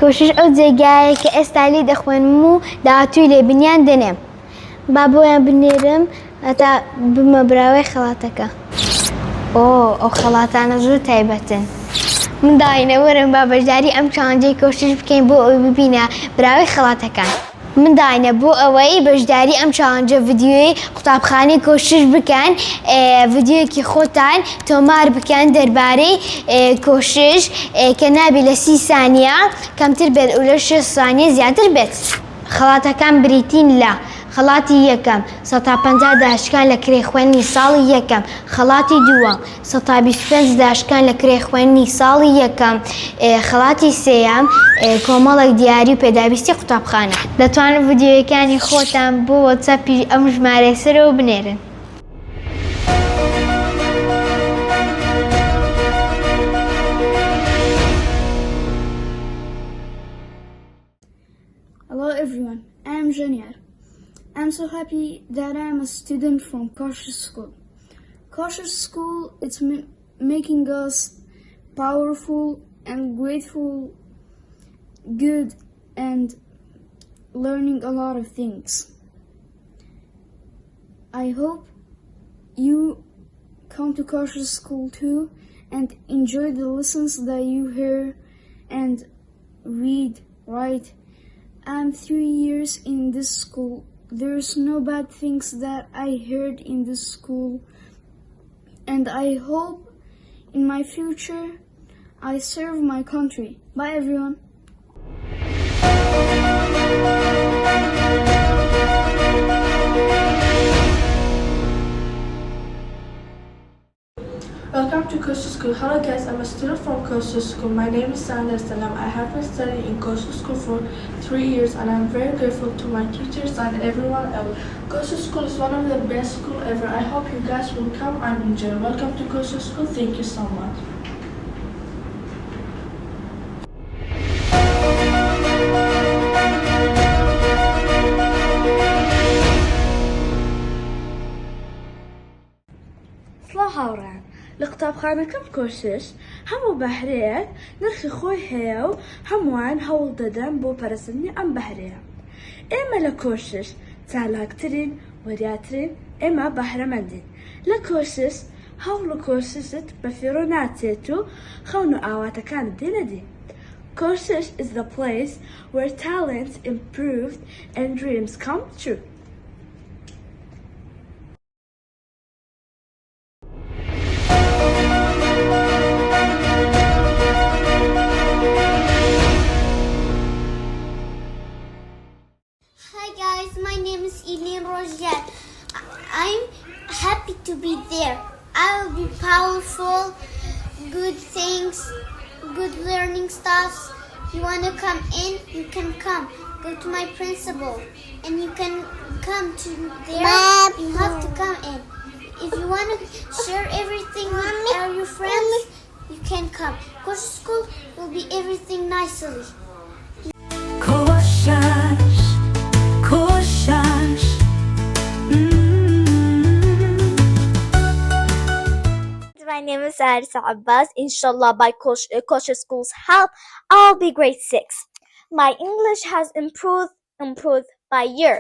کۆشش ئەو جێگایە کە ئێستا لێ دەخوێنم و داهاتووی لێبنیان دەنێم. با بۆیان بنێرم هەتا بمە براوەی خەڵاتەکە. ئەو خەڵاتانە زۆر تایبەتن. منداڵینە وەرن با بەشداری ئەم چالێنجەی کۆشش بکەین بۆ ئەوەی ببینە براوەی خەڵاتەکان. منداڵینە بۆ ئەوەی بەشداری ئەم چالێنجە ڤیدیۆی قوتابخانەی کۆشش بکەن، ڤیدیۆیەکی خۆتان تۆمار بکەن دەربارەی کۆشش کە نابێت لە 30 سانیە کەمتر بێت و لە 6 سانیە زیاتر بێت. خەڵاتەکان بریتین لە خەڵاتی یەکەم 150 داشکان لە کرێخوێنی ساڵی یەکەم، خەڵاتی دووەم 125 داشکان لە کرێخوێنی ساڵی یەکەم، خەڵاتی سێیەم کۆمەڵێک دیاری و پێداویستی قوتابخانە. دەتوانن ڤیدیۆیەکانی خۆتان بۆ وەتسەپی ئەم ژمارەی سەرەوە بنێرن. Hello everyone, I am Janier. I'm so happy that I am a student from Koshish School. Koshish School is making us powerful and grateful, good, and learning a lot of things. I hope you come to Koshish School too and enjoy the lessons that you hear and read, write. I'm 3 years in this school. There's no bad things that I heard in this school, and I hope in my future I serve my country. Bye everyone. Welcome to Koshish School. Hello guys, I'm a student from Koshish School. My name is Sandra Salam. I have been studying in Koshish School for 3 years and I'm very grateful to my teachers and everyone else. Koshish School is one of the best schools ever. I hope you guys will come and enjoy. Welcome to Koshish School. Thank you so much. هاوڕان لە قوتابخانەکەم کۆشش هەموو بەهرەیەک نرخی خۆی هەیە و هەمووان هەوڵ دەدەن بۆ پەرەسەندنی ئەم بەهرەیە. ئێمە لە کۆشش چالاکترین وەریاترین، ئێمە بەهرەمەندین. لە کۆشش هەوڵ و کۆششت بە فێرۆ ناچێت و خەون و ئاواتەکانت دێنەدی. Koshish is the place where talents improved and dreams come true. Hi guys, my name is 𝐤𝐲𝐬𝐡𝐤𝐲. I'm happy to be there. I will be powerful, good things, good learning stuff. If you want to come in, you can come. Go to my principal and you can come to there. You have to come in. If you want to share everything with all your friends, you can come. Koshish School will be everything nicely. My name is 𝐤𝐢𝐧𝐝. Inshallah, by Koshish School's help, I'll be grade 6. My English has improved by year.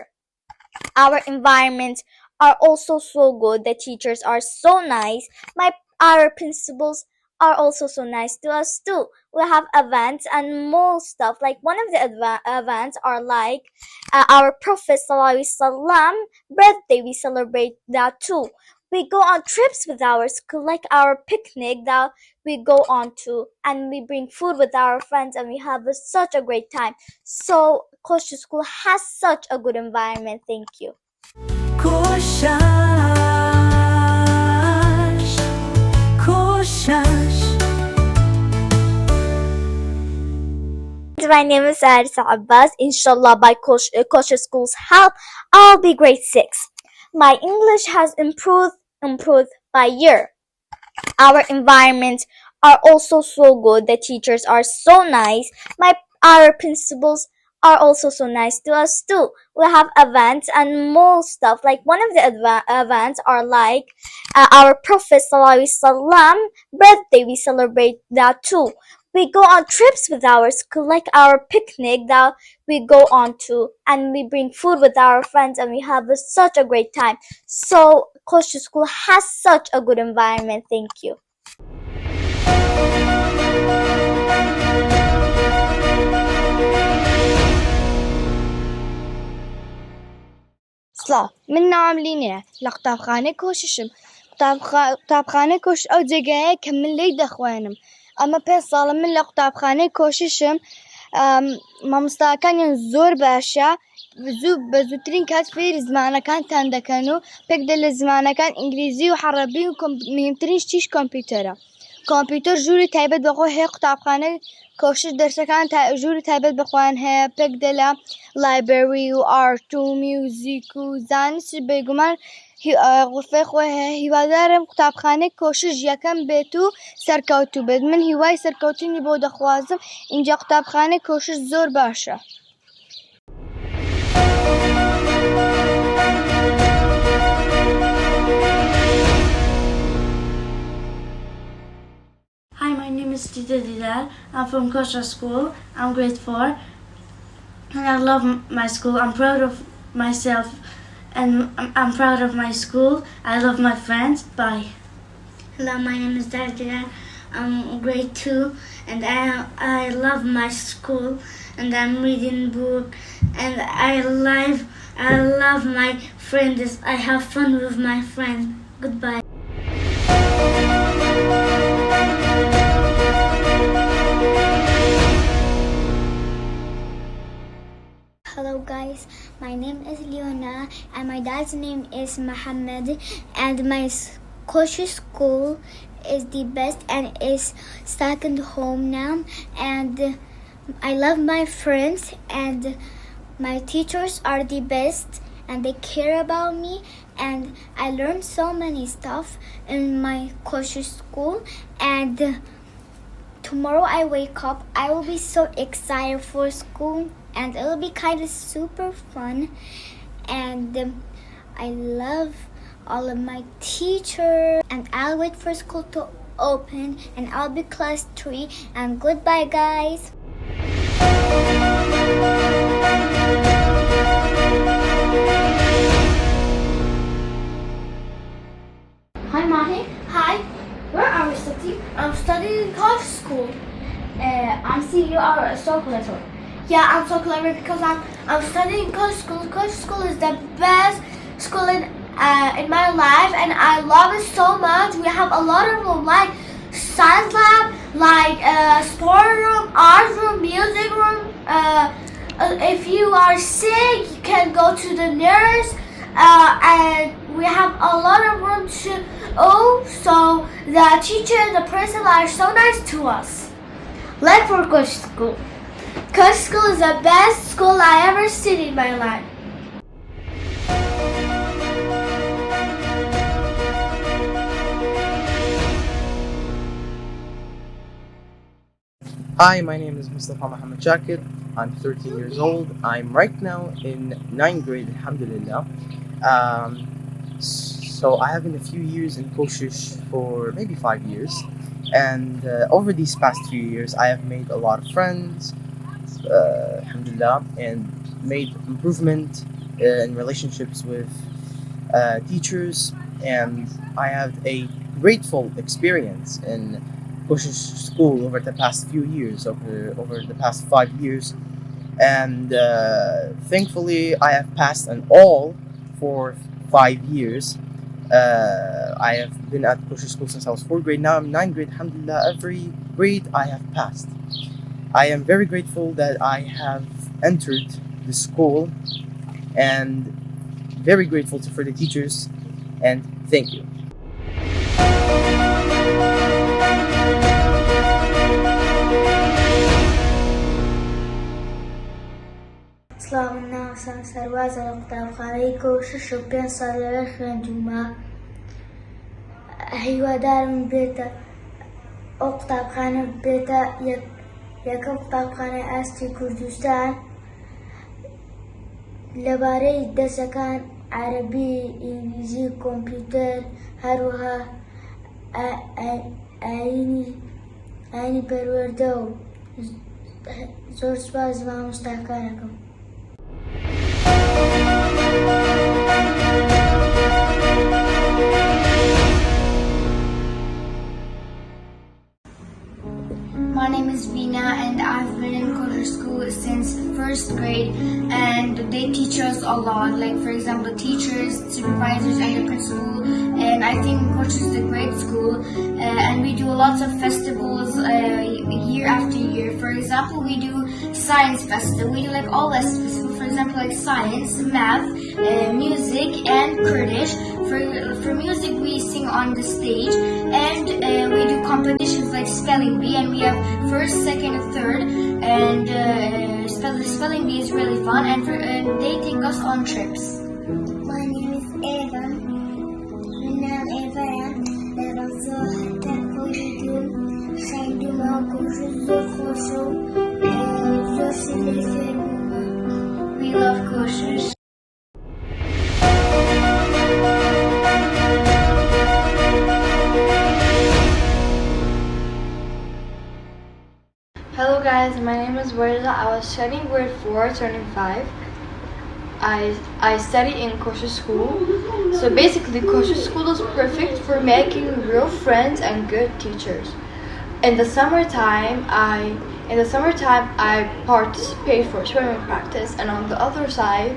Our environments are also so good. The teachers are so nice. Our principals are also so nice to us too. We have events and more stuff. Like one of the events are like our Prophet ﷺ birthday. We celebrate that too. We go on trips with our school, like our picnic that we go on to, and we bring food with our friends and we have such a great time. So Koshish School has such a good environment. Thank you. My name is 𝐤𝐢𝐧𝐝. Inshallah, by Koshish School's help, I'll be grade 6. My English has improved by year. Our environments are also so good. The teachers are so nice. Our principals are also so nice to us too. We have events and more stuff. Like one of the events are like our Prophet ﷺ birthday. We celebrate that too. we go on trips with our school, like our picnic that we go on to, and we bring food with our friends, and we have such a great time. So Koshish School has such a good environment. Thank you. سڵاو من ناوم لینەیە لە قوتابخانەی کۆششم. قوتابخانەی کۆش ئەو جێگایە کە من لی دەخوێنم. ئەمە 5 ساڵە من لە قوتابخانەی کۆششم. مامۆستاکانیان زۆر باشە، بە زووترین کات فێری زمانەکانتان دەکەن و پێک دە لە زمانەکان ئینگلیزی و عەرەبی و مهمترین شتیش کۆمپیوتەرە. کۆمپیوتەر ژووری تایبەت بەخۆی هەیە. قوتابخانەی کۆشش دەرسەکان ژووری تایبەت بەخۆیان هەیە، پێک دە لە لایبرەری و ئارت و میوزیک و زانست بێگومان غورفەی خۆی هەیە. هیوادارم قوتابخانەی کۆشش یەکەم بێت و سەرکەوتوو بێت. من هیوای سەرکەوتنی بۆ دەخوازم. ئینجا قوتابخانەی کۆشش زۆر باشە. Hi, my name is Tita Didal. I'm from Koshish School. I'm grade 4 and I love my school. I'm proud of myself and I'm proud of my school. I love my friends. Bye. Hello, my name is Didal. I'm grade 2 and I love my school and I'm reading book and I love my friends. I have fun with my friends. Goodbye. Hello guys, my name is Leona and my dad's name is Mohammed and my Koshish school is the best and is second home now, and I love my friends and my teachers are the best and they care about me and I learned so many stuff in my Koshish school, and tomorrow I wake up I will be so excited for school and it will be kind of super fun, and I love all of my teachers and I'll wait for school to open and I'll be class 3 and goodbye guys. Hi Mahi. Hi. Where are we studying? I'm studying in college school. I see you are so clever. Yeah, I'm so clever because I'm studying college school. College school is the best school in my life and I love it so much. We have a lot of room like science lab, like sport room, art room, music room. If you are sick, you can go to the nurse, and we have a lot of room to. Oh, so the teacher and the principal are so nice to us. Like for Koshish school. Koshish school is the best school I ever seen in my life. Hi, my name is Mustafa Mohammed Shakir. I'm 13 years old. I'm right now in 9th grade, alhamdulillah. So I have been a few years in Koshish for maybe 5 years. And over these past few years, I have made a lot of friends, alhamdulillah, and made improvement in relationships with teachers. And I had a grateful experience in Koshish school over the past few years, over the past 5 years. And thankfully, I have passed an all for 5 years. I have been at Koshish school since I was 4th grade. Now I'm 9th grade. Alhamdulillah, every grade I have passed. I am very grateful that I have entered the school and very grateful for the teachers, and thank you. سلام ناو سرباز قوتابخانەی کۆشش و 5 ساڵ لەوێ خوێندوومە. هیوادارم بێتە ئەو قوتابخانە بێتە یەکەم قوتابخانەی ئاستی کوردستان لەبارەی دەرسەکان عەرەبی، ئینگلیزی، کۆمپیوتەر، هەروەها ئەنی پەروەردە و زۆر سوپاس بە مامۆستاکانەکەم. My name is Vina and I've been in Koshish school since first grade, and they teach us a lot, like for example teachers, supervisors and the principal, and I think Koshish is a great school, and we do lots of festivals year after year. For example, we do science festival, we do like all lessons, for example like science, math, music and Kurdish. For music we sing on the stage, and we do competitions like spelling bee, and we have first, second and third, and spelling bee is really fun, and they take us on trips. My name is Eva. Benim Eva'yım. Ben zaten koydum. Kendime koşuyor koşu. We love Koshish. Hello guys, my name is Warda. I was studying grade 4, turning 5. I study in Koshish school. So basically Koshish school is perfect for making real friends and good teachers. In the summertime I participate for swimming practice, and on the other side,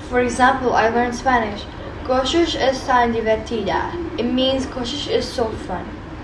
for example, I learned Spanish. Koshish is tan divertida. It means Koshish is so fun.